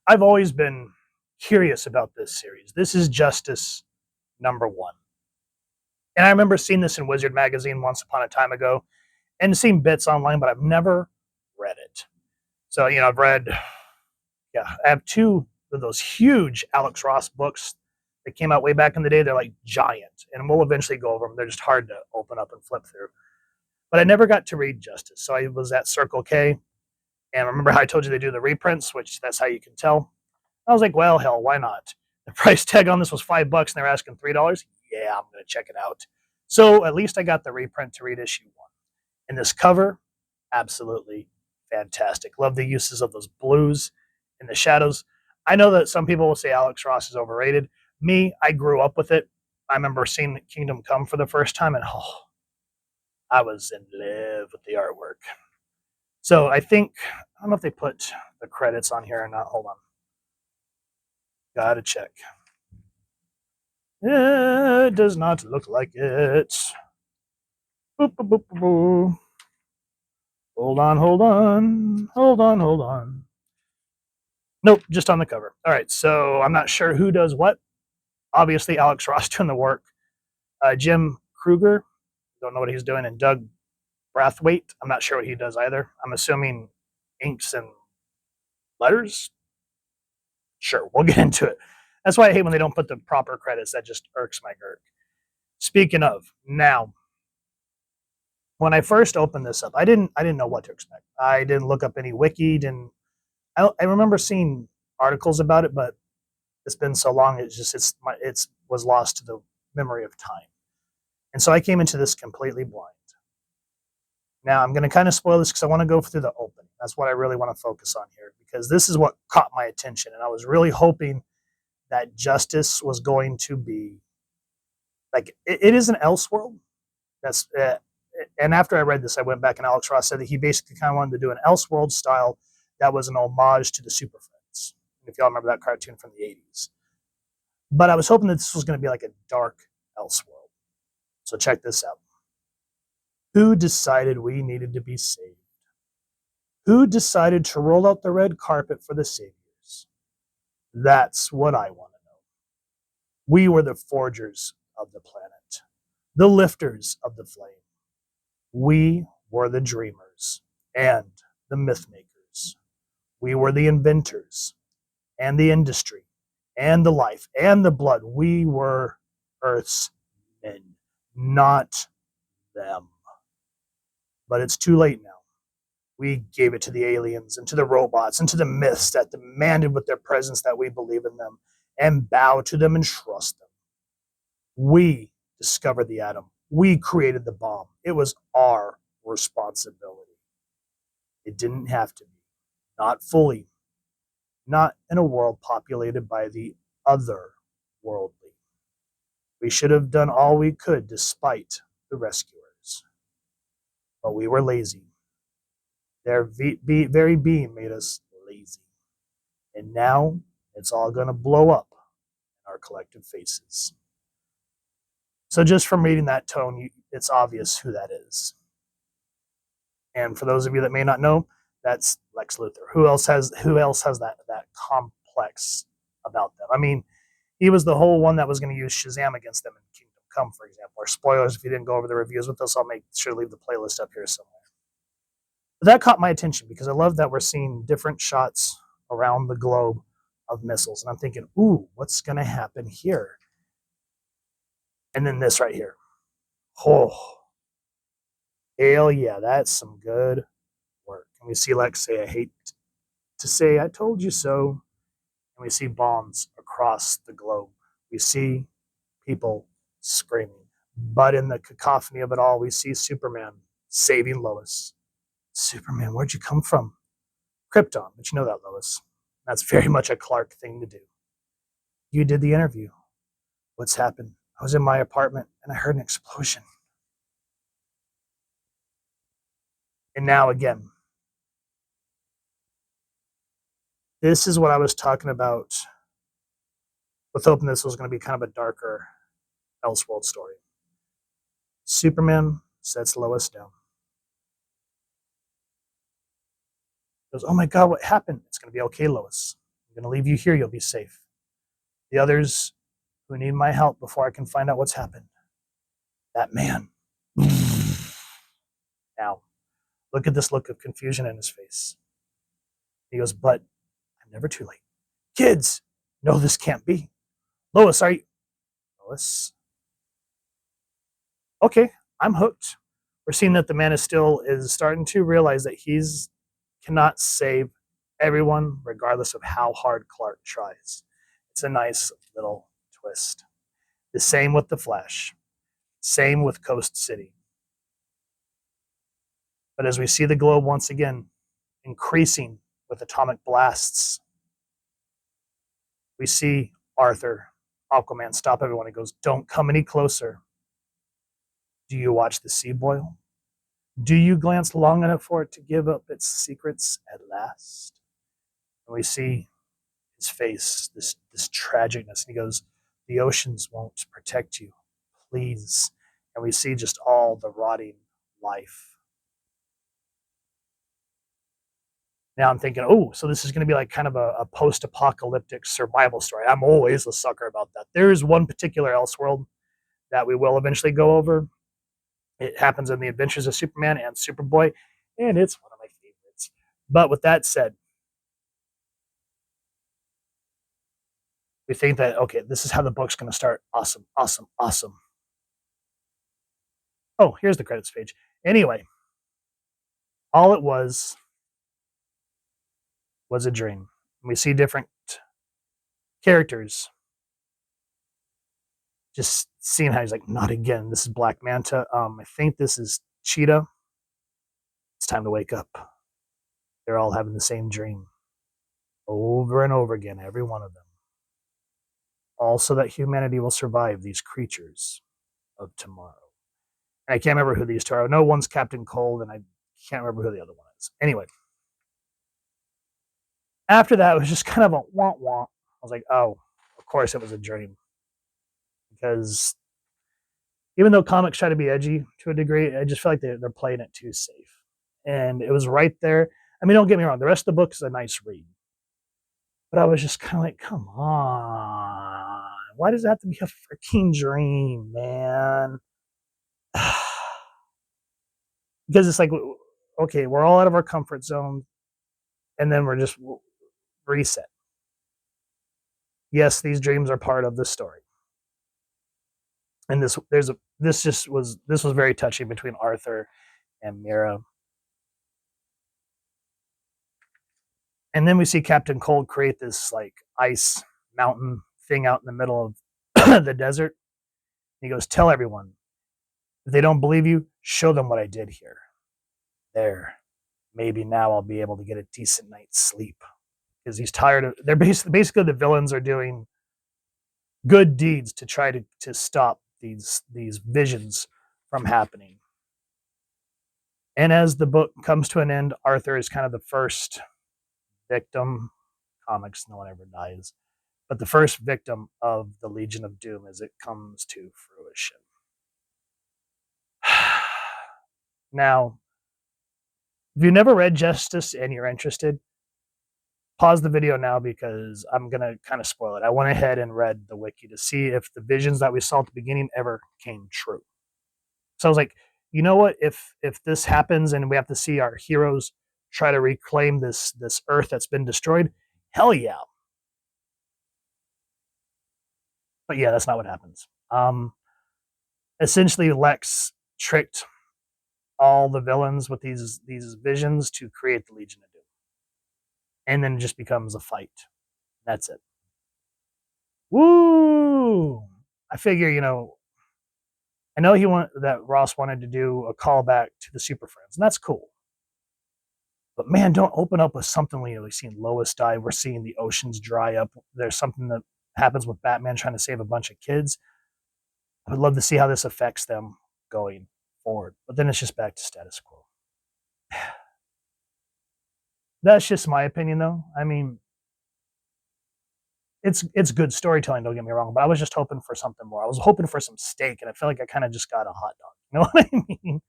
I've always been curious about this series. This is Justice #1. And I remember seeing this in Wizard magazine once upon a time ago and seen bits online, but I've never read it. So, I've read, yeah, I have two of those huge Alex Ross books that came out way back in the day. They're like giant, and we'll eventually go over them. They're just hard to open up and flip through. But I never got to read Justice. So I was at Circle K, and remember how I told you they do the reprints, which that's how you can tell. I was like, well, hell, why not? The price tag on this was $5, and they're asking $3. Yeah, I'm going to check it out. So at least I got the reprint to read issue 1. And this cover, absolutely fantastic. Love the uses of those blues and the shadows. I know that some people will say Alex Ross is overrated. Me, I grew up with it. I remember seeing Kingdom Come for the first time, and I was in love with the artwork. So I don't know if they put the credits on here or not. Hold on. Gotta check. It does not look like it. Boop, boop, boop, boop. Hold on. Nope, just on the cover. All right, so I'm not sure who does what. Obviously, Alex Ross doing the work. Jim Krueger, don't know what he's doing, and Doug Braithwaite, I'm not sure what he does either. I'm assuming inks and letters. Sure, we'll get into it. That's why I hate when they don't put the proper credits. That just irks my girk. Speaking of, now, when I first opened this up, I didn't know what to expect. I didn't look up any wiki. I remember seeing articles about it, but it's been so long. It was lost to the memory of time. And so I came into this completely blind. Now I'm going to kind of spoil this because I want to go through the opening. That's what I really want to focus on here, because this is what caught my attention, and I was really hoping that Justice was going to be like it is an Elseworld. That's and after I read this, I went back and Alex Ross said that he basically kind of wanted to do an Elseworld style that was an homage to the Super Friends. If y'all remember that cartoon from the 80s. But I was hoping that this was going to be like a dark Elseworld. So check this out. Who decided we needed to be saved? Who decided to roll out the red carpet for the saviors? That's what I want to know. We were the forgers of the planet, the lifters of the flame. We were the dreamers and the myth makers. We were the inventors and the industry and the life and the blood. We were Earth's men, not them. But it's too late now. We gave it to the aliens and to the robots and to the myths that demanded with their presence that we believe in them and bow to them and trust them. We discovered the atom. We created the bomb. It was our responsibility. It didn't have to be. Not fully. Not in a world populated by the otherworldly. We should have done all we could despite the rescuers. But we were lazy. Their very being made us lazy. And now it's all going to blow up in our collective faces. So just from reading that tone, it's obvious who that is. And for those of you that may not know, that's Lex Luthor. Who else has that complex about them? I mean, he was the whole one that was going to use Shazam against them in Kingdom Come, for example. Or spoilers, if you didn't go over the reviews with us, I'll make sure to leave the playlist up here somewhere. But that caught my attention because I love that we're seeing different shots around the globe of missiles. And I'm thinking, ooh, what's going to happen here? And then this right here. Oh, hell yeah, that's some good work. And we see Lex say, I hate to say I told you so. And we see bombs across the globe. We see people screaming. But in the cacophony of it all, we see Superman saving Lois. Superman, where'd you come from? Krypton, but you know that, Lois. That's very much a Clark thing to do. You did the interview. What's happened? I was in my apartment and I heard an explosion. And now again, this is what I was talking about with hoping this was going to be kind of a darker Elseworld story. Superman sets Lois down. Goes, oh my God, what happened? It's going to be okay, Lois. I'm going to leave you here. You'll be safe. The others who need my help before I can find out what's happened. That man. Now, look at this look of confusion in his face. He goes, but I'm never too late. Kids, no, this can't be. Lois, are you? Lois? Okay, I'm hooked. We're seeing that the man is starting to realize that he's cannot save everyone, regardless of how hard Clark tries. It's a nice little twist. The same with the Flash. Same with Coast City. But as we see the globe once again increasing with atomic blasts, we see Arthur, Aquaman, stop everyone. He goes, don't come any closer. Do you watch the sea boil? Do you glance long enough for it to give up its secrets at last? And we see his face, this tragicness. And he goes, the oceans won't protect you, please. And we see just all the rotting life. Now I'm thinking, oh, so this is going to be like kind of a post-apocalyptic survival story. I'm always a sucker about that. There is one particular Elseworld that we will eventually go over. It happens in the Adventures of Superman and Superboy, and it's one of my favorites. But with that said, we think that, okay, this is how the book's going to start. Awesome, awesome, awesome. Oh, here's the credits page. Anyway, all it was a dream. We see different characters just seeing how he's like, not again. This is Black Manta. I think this is Cheetah. It's time to wake up. They're all having the same dream over and over again, every one of them. Also that humanity will survive these creatures of tomorrow. And I can't remember who these two are. No, one's Captain Cold, and I can't remember who the other one is. Anyway, after that, it was just kind of a womp. I was like, oh, of course it was a dream. Because even though comics try to be edgy to a degree, I just feel like they're playing it too safe. And it was right there. I mean, don't get me wrong. The rest of the book is a nice read. But I was just kind of like, come on. Why does it have to be a freaking dream, man? Because it's like, okay, we're all out of our comfort zone. And then we're just reset. Yes, these dreams are part of the story. And this was very touching between Arthur and Mira. And then we see Captain Cold create this like ice mountain thing out in the middle of the desert. He goes, tell everyone. If they don't believe you, show them what I did here. There. Maybe now I'll be able to get a decent night's sleep. Because he's tired of, they're basically the villains are doing good deeds to try to stop these visions from happening. And as the book comes to an end, Arthur is kind of the first victim. Comics, no one ever dies, but the first victim of the Legion of Doom as it comes to fruition. Now, if you've never read Justice and you're interested, pause the video now because I'm going to kind of spoil it. I went ahead and read the wiki to see if the visions that we saw at the beginning ever came true. So I was like, you know what? If this happens and we have to see our heroes try to reclaim this Earth that's been destroyed, hell yeah. But yeah, that's not what happens. Essentially, Lex tricked all the villains with these visions to create the Legion of Doom. And then it just becomes a fight. That's it. Woo! I figure, I know that Ross wanted to do a callback to the Super Friends, and that's cool. But man, don't open up with something we've seen Lois die. We're seeing the oceans dry up. There's something that happens with Batman trying to save a bunch of kids. I would love to see how this affects them going forward. But then it's just back to status quo. That's just my opinion, though. I mean, it's good storytelling, don't get me wrong, but I was just hoping for something more. I was hoping for some steak, and I feel like I kind of just got a hot dog. You know what I mean?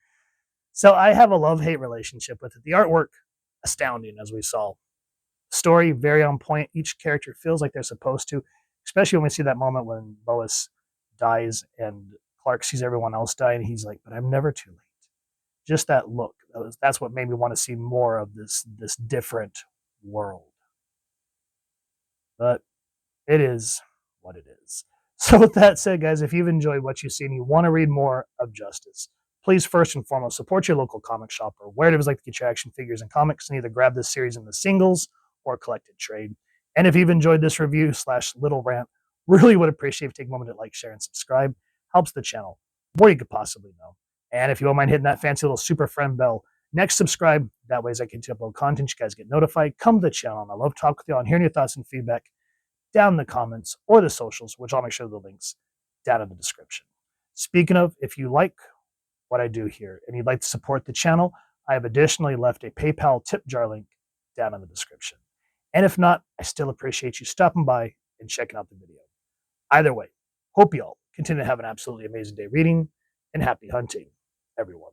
So I have a love-hate relationship with it. The artwork, astounding, as we saw. Story, very on point. Each character feels like they're supposed to, especially when we see that moment when Lois dies and Clark sees everyone else die, and he's like, "But I'm never too late." Just that look. That's what made me want to see more of this different world. But it is what it is. So with that said, guys, if you've enjoyed what you've seen, you want to read more of Justice, please first and foremost support your local comic shop or where it is like to get your action figures and comics, and either grab this series in the singles or collected trade. And if you've enjoyed this review / little rant, really would appreciate if you take a moment to like, share, and subscribe. Helps the channel more you could possibly know. And if you don't mind hitting that fancy little super friend bell next, subscribe. That way, as I continue to upload content, you guys get notified. Come to the channel, and I love talking with you on hearing your thoughts and feedback down in the comments or the socials, which I'll make sure the links down in the description. Speaking of, if you like what I do here and you'd like to support the channel, I have additionally left a PayPal tip jar link down in the description. And if not, I still appreciate you stopping by and checking out the video. Either way, hope you all continue to have an absolutely amazing day reading, and happy hunting, everyone.